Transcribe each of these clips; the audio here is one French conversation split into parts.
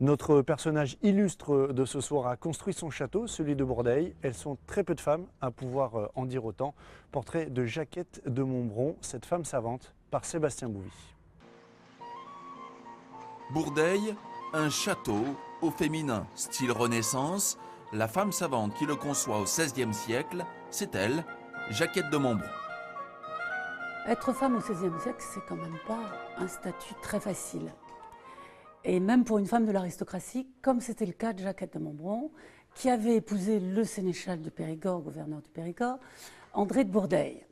Notre personnage illustre de ce soir a construit son château, celui de Bourdeil. Elles sont très peu de femmes à pouvoir en dire autant. Portrait de Jacquette de Montbron, cette femme savante, par Sébastien Bouvy. Bourdeil, un château au féminin, style Renaissance. La femme savante qui le conçoit au XVIe siècle, c'est elle, Jacquette de Montbron. Être femme au XVIe siècle, c'est quand même pas un statut très facile. Et même pour une femme de l'aristocratie, comme c'était le cas de Jacquette de Montbron, qui avait épousé le sénéchal du Périgord, gouverneur du Périgord, André de Bourdeil.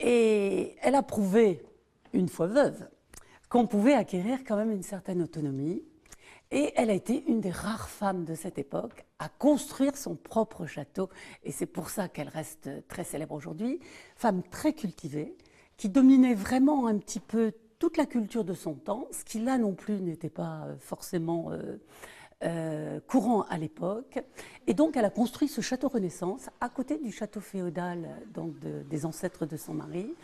Et elle a prouvé, une fois veuve, qu'on pouvait acquérir quand même une certaine autonomie. Et elle a été une des rares femmes de cette époque à construire son propre château. Et c'est pour ça qu'elle reste très célèbre aujourd'hui. Femme très cultivée, qui dominait vraiment un petit peu toute la culture de son temps, ce qui là non plus n'était pas forcément courant à l'époque. Et donc elle a construit ce château Renaissance à côté du château féodal donc des ancêtres de son mari.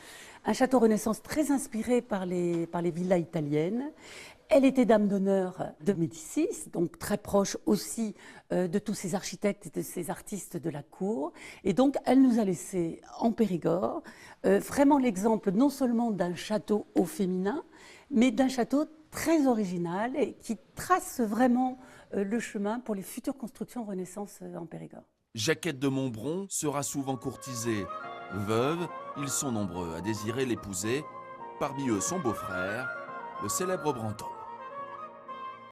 Un château Renaissance très inspiré par les villas italiennes. Elle était dame d'honneur de Médicis, donc très proche aussi de tous ces architectes et de ces artistes de la cour. Et donc, elle nous a laissé en Périgord vraiment l'exemple non seulement d'un château au féminin, mais d'un château très original et qui trace vraiment le chemin pour les futures constructions Renaissance en Périgord. Jacquette de Montbron sera souvent courtisée. Veuve, ils sont nombreux à désirer l'épouser. Parmi eux son beau-frère, le célèbre Brantôme.